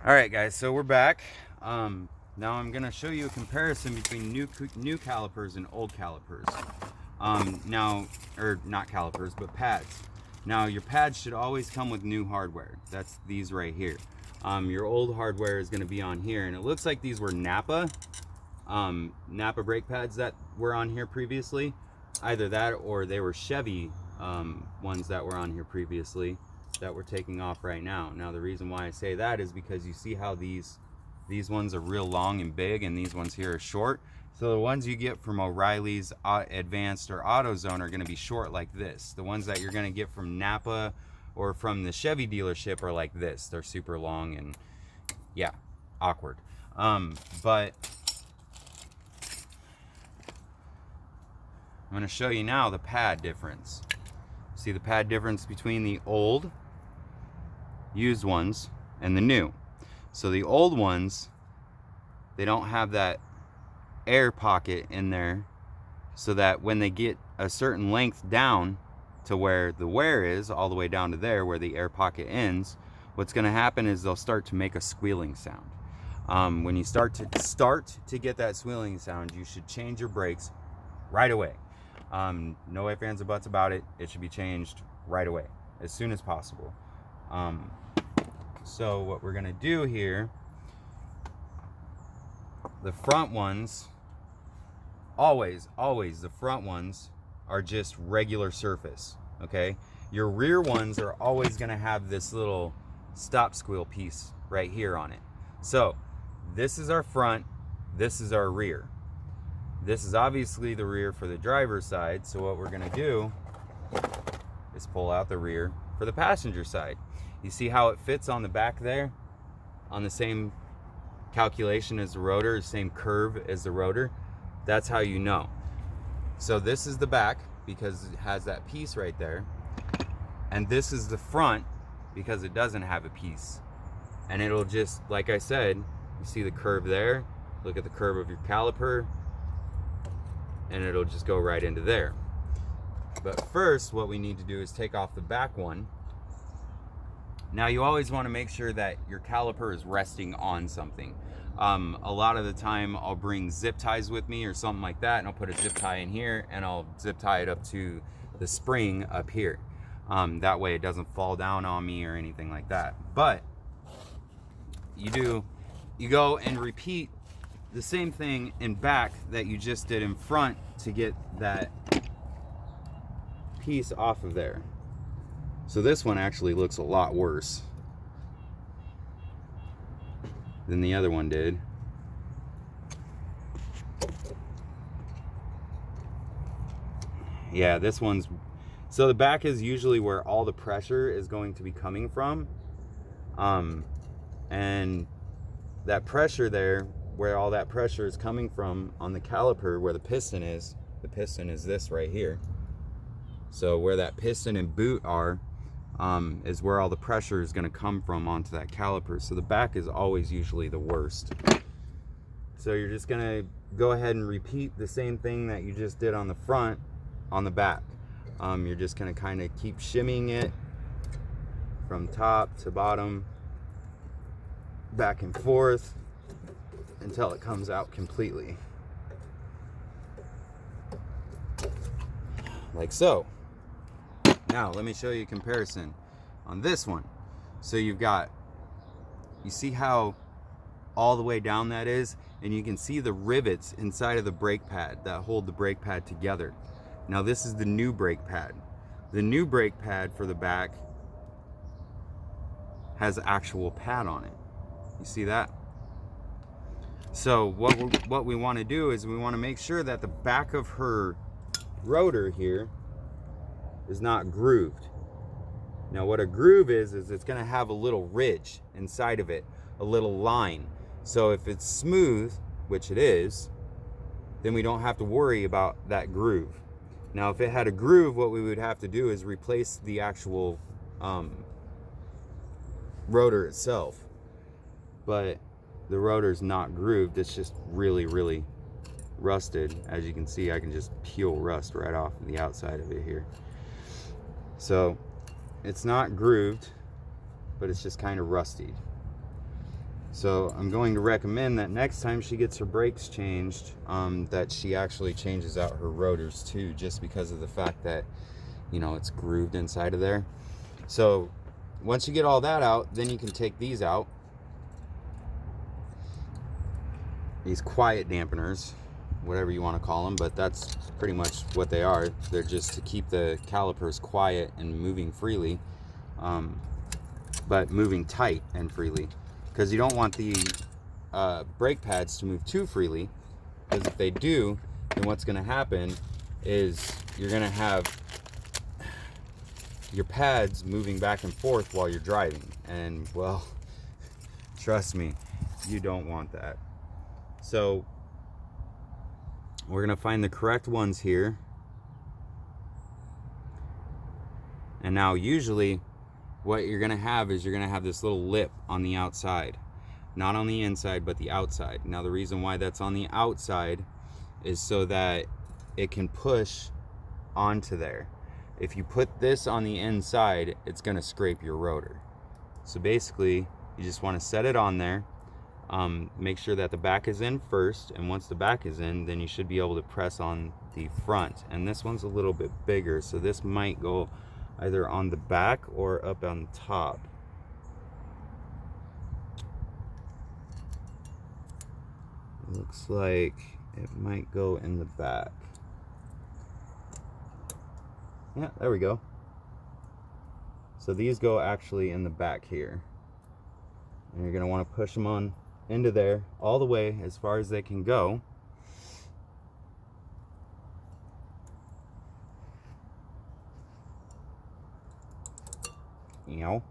All right, guys, so we're back. Now I'm gonna show you a comparison between new calipers and old calipers. Or not calipers, but pads. Now your pads should always come with new hardware. That's these right here. Your old hardware is gonna be on here, and it looks like these were Napa brake pads that were on here previously. Either that or they were Chevy ones that were on here previously that we're taking off right now. Now the reason why I say that is because you see how these ones are real long and big, and these ones here are short. So the ones you get from O'Reilly's Advanced or AutoZone are going to be short like this. The ones that you're going to get from Napa or from the Chevy dealership are like this. They're super long and yeah, awkward. But I'm going to show you now the pad difference. See the pad difference between the old used ones and the new. So the old ones, they don't have that air pocket in there, so that when they get a certain length down to where the wear is, all the way down to there where the air pocket ends, what's going to happen is they'll start to make a squealing sound. When you start to get that squealing sound, you should change your brakes right away. No ifs, ands, or buts about it. It should be changed right away, as soon as possible. So what we're gonna do here, the front ones, always the front ones are just regular surface, okay? Your rear ones are always gonna have this little stop squeal piece right here on it. So this is our front, this is our rear. This is obviously the rear for the driver's side, so what we're gonna do is pull out the rear for the passenger side. You see how it fits on the back there? On the same calculation as the rotor, the same curve as the rotor. That's how you know. So this is the back because it has that piece right there. And this is the front because it doesn't have a piece. And it'll just, like I said, you see the curve there? Look at the curve of your caliper, and it'll just go right into there. But first, what we need to do is take off the back one. Now you always want to make sure that your caliper is resting on something. A lot of the time I'll bring zip ties with me or something like that, and I'll put a zip tie in here and I'll zip tie it up to the spring up here. That way it doesn't fall down on me or anything like that. But you go and repeat the same thing in back that you just did in front to get that piece off of there. So this one actually looks a lot worse than the other one did. Yeah, this one's, so the back is usually where all the pressure is going to be coming from. And that pressure there, where all that pressure is coming from on the caliper, where the piston is this right here. So where that piston and boot are, is where all the pressure is going to come from onto that caliper. So the back is always usually the worst. So you're just going to go ahead and repeat the same thing that you just did on the front on the back. You're just going to kind of keep shimmying it from top to bottom, back and forth, until it comes out completely. Like so. Now let me show you a comparison on this one. So you see how all the way down that is, and you can see the rivets inside of the brake pad that hold the brake pad together. Now this is the new brake pad. The new brake pad for the back has actual pad on it. You see that? So what we want to do is we want to make sure that the back of her rotor here is not grooved. Now what a groove is it's going to have a little ridge inside of it, a little line. So if it's smooth, which it is, then we don't have to worry about that groove. Now if it had a groove, what we would have to do is replace the actual rotor itself. But the rotor's not grooved, it's just really, really rusted. As you can see, I can just peel rust right off the outside of it here. So it's not grooved, but it's just kind of rusty. So I'm going to recommend that next time she gets her brakes changed, that she actually changes out her rotors too, just because of the fact that, you know, it's grooved inside of there. So once you get all that out, then you can take these out. These quiet dampeners, whatever you want to call them, but that's pretty much what they are. They're just to keep the calipers quiet and moving freely, but moving tight and freely, because you don't want the brake pads to move too freely, because if they do, then what's going to happen is you're going to have your pads moving back and forth while you're driving, and well, trust me, you don't want that. So we're gonna find the correct ones here. And now usually what you're gonna have is you're gonna have this little lip on the outside. Not on the inside, but the outside. Now the reason why that's on the outside is so that it can push onto there. If you put this on the inside, it's gonna scrape your rotor. So basically, you just wanna set it on there. Make sure that the back is in first, and once the back is in, then you should be able to press on the front. And this one's a little bit bigger, so this might go either on the back or up on the top. Looks like it might go in the back. Yeah, there we go. So these go actually in the back here, and you're going to want to push them on into there all the way as far as they can go. You know,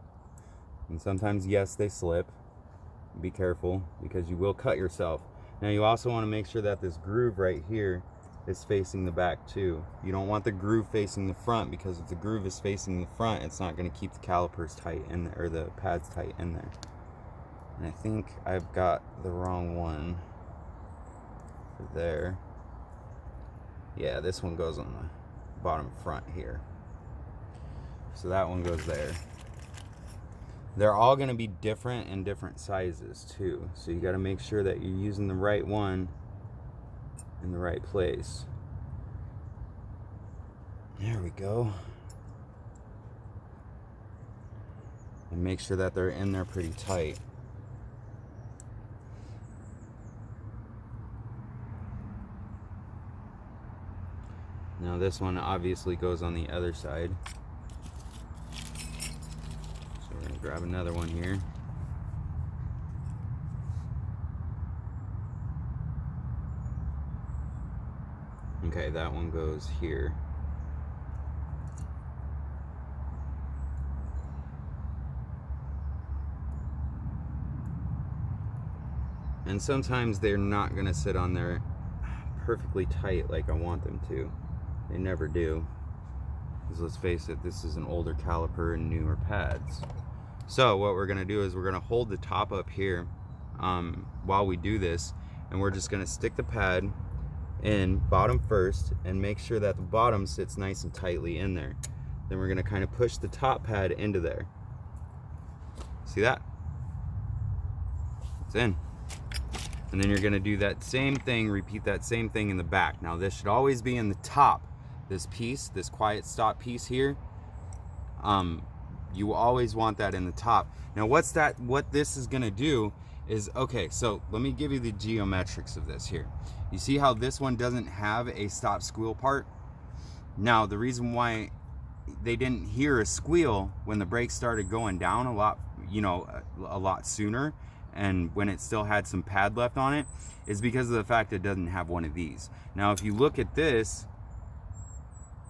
and sometimes, yes, they slip. Be careful, because you will cut yourself. Now you also want to make sure that this groove right here is facing the back too. You don't want the groove facing the front, because if the groove is facing the front, it's not going to keep the calipers tight in there, or the pads tight in there. And I think I've got the wrong one for there. Yeah, this one goes on the bottom front here. So that one goes there. They're all going to be different in different sizes too. So you got to make sure that you're using the right one in the right place. There we go. And make sure that they're in there pretty tight. Now this one obviously goes on the other side. So we're going to grab another one here. Okay, that one goes here. And sometimes they're not going to sit on there perfectly tight like I want them to. They never do. Because let's face it, this is an older caliper and newer pads. So what we're going to do is we're going to hold the top up here while we do this. And we're just going to stick the pad in bottom first and make sure that the bottom sits nice and tightly in there. Then we're going to kind of push the top pad into there. See that? It's in. And then you're going to do that same thing, repeat that same thing in the back. Now this should always be in the top. This piece, this quiet stop piece here, you always want that in the top. Now what this is going to do is, okay, so let me give you the geometrics of this here. You see how this one doesn't have a stop squeal part? Now the reason why they didn't hear a squeal when the brakes started going down a lot, you know, a lot sooner, and when it still had some pad left on it, is because of the fact that it doesn't have one of these. Now if you look at this,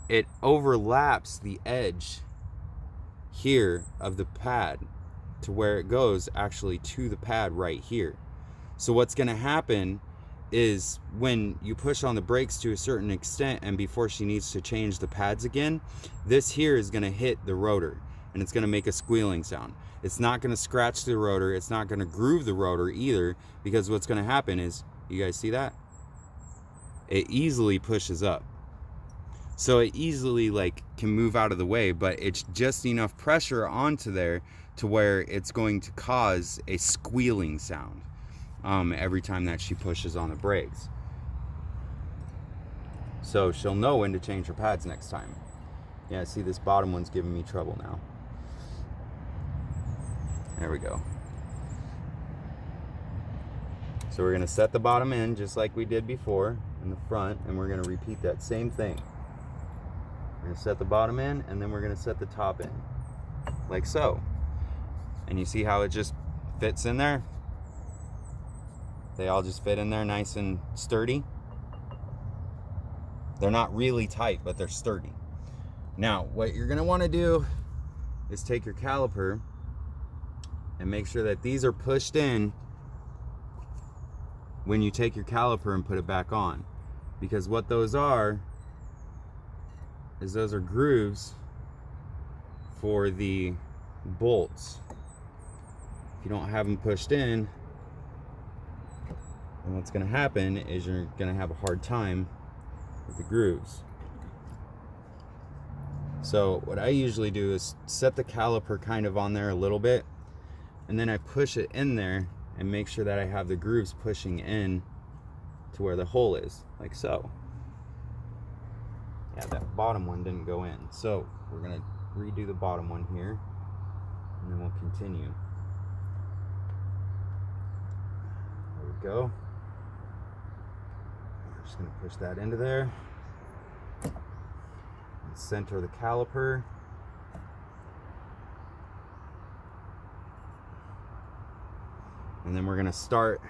it overlaps the edge here of the pad to where it goes actually to the pad right here. So what's going to happen is when you push on the brakes to a certain extent and before she needs to change the pads again, this here is going to hit the rotor and it's going to make a squealing sound. It's not going to scratch the rotor. It's not going to groove the rotor either, because what's going to happen is, you guys see that? It easily pushes up. So it easily like can move out of the way, but it's just enough pressure onto there to where it's going to cause a squealing sound every time that she pushes on the brakes. So she'll know when to change her pads next time. Yeah, see, this bottom one's giving me trouble now. There we go. So we're gonna set the bottom in just like we did before in the front, and we're gonna repeat that same thing. We're gonna set the bottom in, and then we're gonna set the top in, like so. And you see how it just fits in there? They all just fit in there nice and sturdy. They're not really tight, but they're sturdy. Now, what you're gonna wanna do is take your caliper and make sure that these are pushed in when you take your caliper and put it back on. Because what those are is those are grooves for the bolts. If you don't have them pushed in, then what's gonna happen is you're gonna have a hard time with the grooves. So what I usually do is set the caliper kind of on there a little bit, and then I push it in there and make sure that I have the grooves pushing in to where the hole is, like so. Yeah, that bottom one didn't go in. So we're gonna redo the bottom one here, and then we'll continue. There we go. We're just gonna push that into there. And center the caliper. And then we're gonna start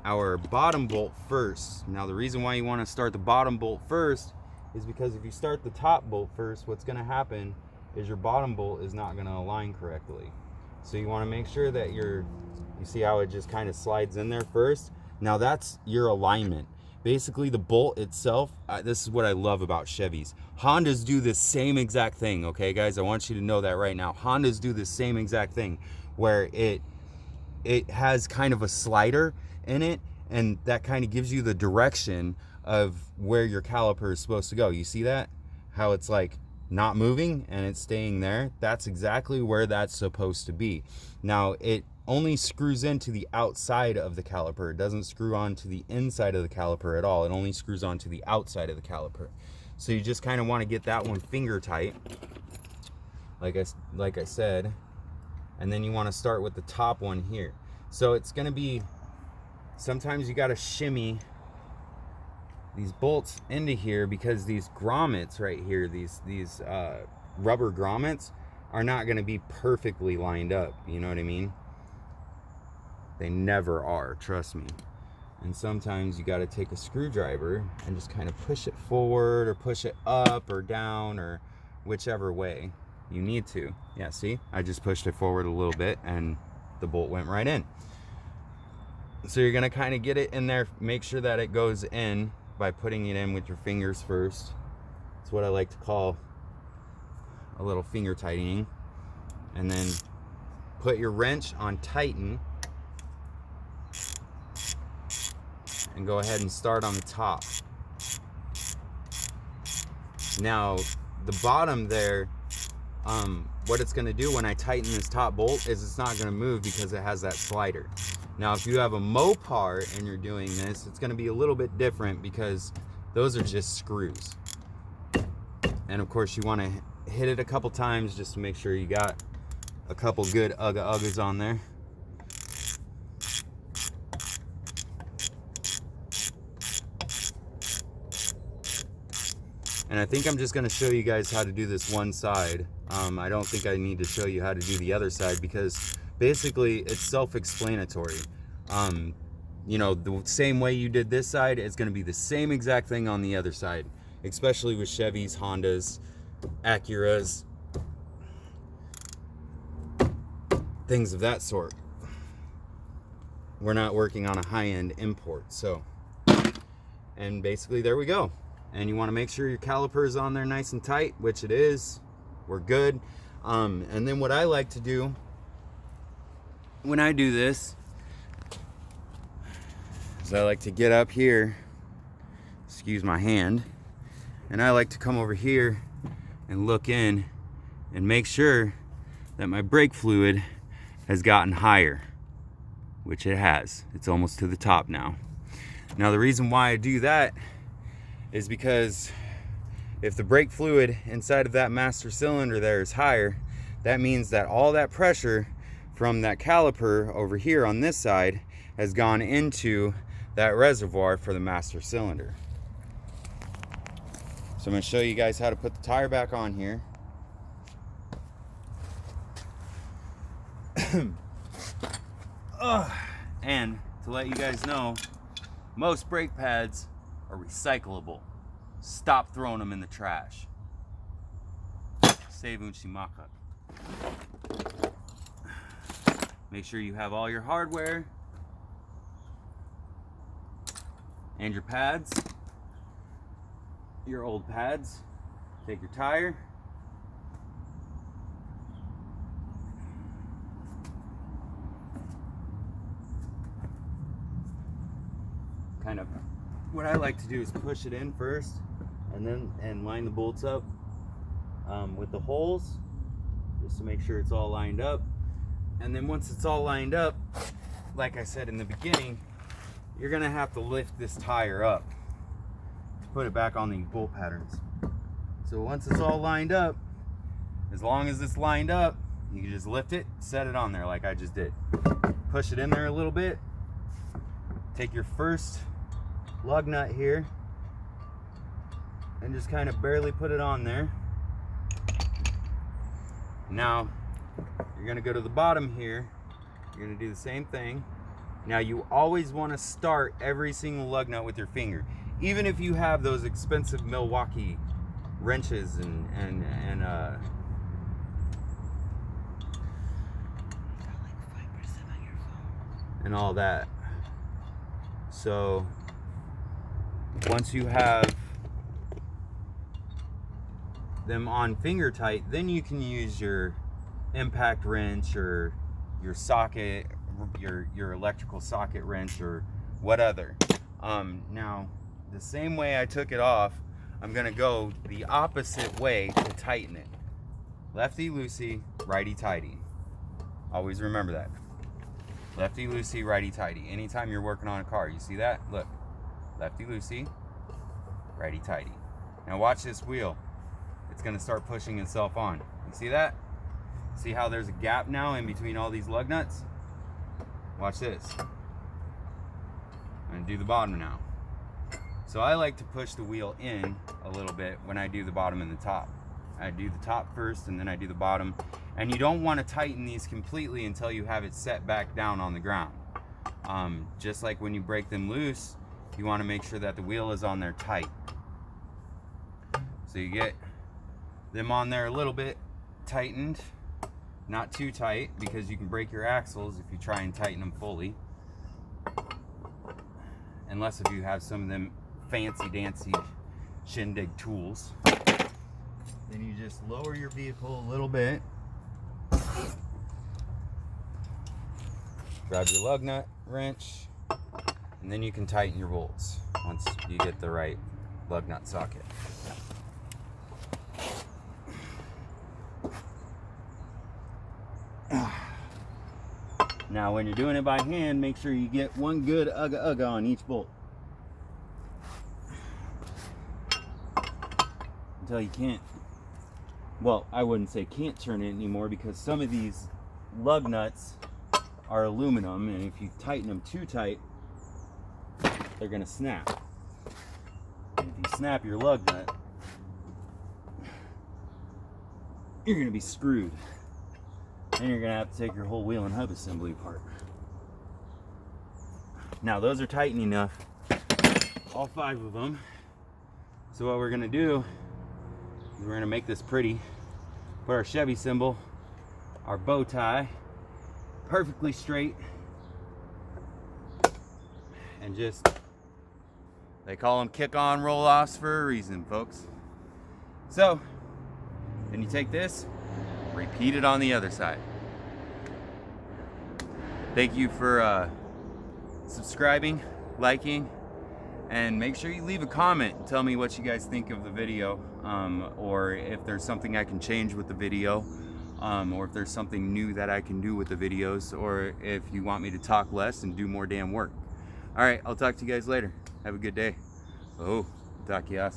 our bottom bolt first. Now the reason why you wanna start the bottom bolt first is because if you start the top bolt first, what's gonna happen is your bottom bolt is not gonna align correctly. So you wanna make sure that you see how it just kind of slides in there first? Now that's your alignment. Basically the bolt itself, this is what I love about Chevys. Hondas do the same exact thing, okay guys? I want you to know that right now. Hondas do the same exact thing where it has kind of a slider in it, and that kind of gives you the direction of where your caliper is supposed to go. You see that? How it's like not moving and it's staying there? That's exactly where that's supposed to be. Now, it only screws into the outside of the caliper. It doesn't screw on to the inside of the caliper at all. It only screws on to the outside of the caliper. So you just kind of want to get that one finger tight, like I said, and then you want to start with the top one here. So it's going to be, sometimes you got to shimmy these bolts into here because these grommets right here, these rubber grommets are not going to be perfectly lined up. You know what I mean? They never are, trust me. And sometimes you got to take a screwdriver and just kind of push it forward or push it up or down or whichever way you need to. Yeah, see, I just pushed it forward a little bit and the bolt went right in. So you're gonna kind of get it in there, make sure that it goes in by putting it in with your fingers first. It's what I like to call a little finger tightening. And then put your wrench on tighten and go ahead and start on the top. Now the bottom there, what it's going to do when I tighten this top bolt is it's not going to move because it has that slider. Now if you have a Mopar and you're doing this, it's going to be a little bit different because those are just screws. And of course you want to hit it a couple times just to make sure you got a couple good uggas on there. And I think I'm just going to show you guys how to do this one side. I don't think I need to show you how to do the other side because basically it's self-explanatory. You know, the same way you did this side, it's going to be the same exact thing on the other side, especially with Chevys, Hondas, Acuras, things of that sort. We're not working on a high-end import, so. And basically there we go. And you want to make sure your caliper is on there nice and tight, which it is. We're good. And then what I like to do when I do this is I like to get up here, excuse my hand, and I like to come over here and look in and make sure that my brake fluid has gotten higher, which it has. It's almost to the top now. Now the reason why I do that is because if the brake fluid inside of that master cylinder there is higher, that means that all that pressure from that caliper over here on this side has gone into that reservoir for the master cylinder. So I'm going to show you guys how to put the tire back on here. And to let you guys know, most brake pads are recyclable. Stop throwing them in the trash. Save Unshimaka. Make sure you have all your hardware and your pads, your old pads. Take your tire. Kind of, what I like to do is push it in first and line the bolts up with the holes just to make sure it's all lined up. And then once it's all lined up, like I said in the beginning, you're gonna have to lift this tire up to put it back on these bolt patterns. So once it's all lined up, as long as it's lined up, you can just lift it, set it on there like I just did. Push it in there a little bit. Take your first lug nut here and just kind of barely put it on there. Now you're going to go to the bottom here. You're going to do the same thing. Now you always want to start every single lug nut with your finger, even if you have those expensive Milwaukee wrenches and all that. So once you have them on finger tight, then you can use your impact wrench or your socket, your electrical socket wrench or what other. Now the same way I took it off, I'm gonna go the opposite way to tighten it. Lefty loosey, righty tighty. Always remember that. Lefty loosey, righty tighty. Anytime you're working on a car, you see that? Look, lefty loosey, righty tighty. Now watch this wheel. It's gonna start pushing itself on. You see that? See how there's a gap now in between all these lug nuts? Watch this. I'm gonna do the bottom now. So I like to push the wheel in a little bit when I do the bottom and the top. I do the top first and then I do the bottom. And you don't want to tighten these completely until you have it set back down on the ground. Just like when you break them loose, you want to make sure that the wheel is on there tight. So you get them on there a little bit tightened, not too tight because you can break your axles if you try and tighten them fully. Unless if you have some of them fancy dancy shindig tools. Then you just lower your vehicle a little bit. Grab your lug nut wrench, and then you can tighten your bolts once you get the right lug nut socket. Now when you're doing it by hand, make sure you get one good ugga on each bolt. Until you can't, well, I wouldn't say can't turn it anymore, because some of these lug nuts are aluminum, and if you tighten them too tight, they're gonna snap. And if you snap your lug nut, you're gonna be screwed. And you're gonna have to take your whole wheel and hub assembly apart. Now those are tight enough, all 5 of them. So what we're gonna do is we're gonna make this pretty. Put our Chevy symbol, our bow tie, perfectly straight, and just, they call them kick-on roll-offs for a reason, folks. So then you take this, repeat it on the other side. Thank you for subscribing, liking, And make sure you leave a comment and tell me what you guys think of the video, or if there's something I can change with the video, or if there's something new that I can do with the videos, or if you want me to talk less and do more damn work. All right, I'll talk to you guys later. Have a good day. Oh, takias.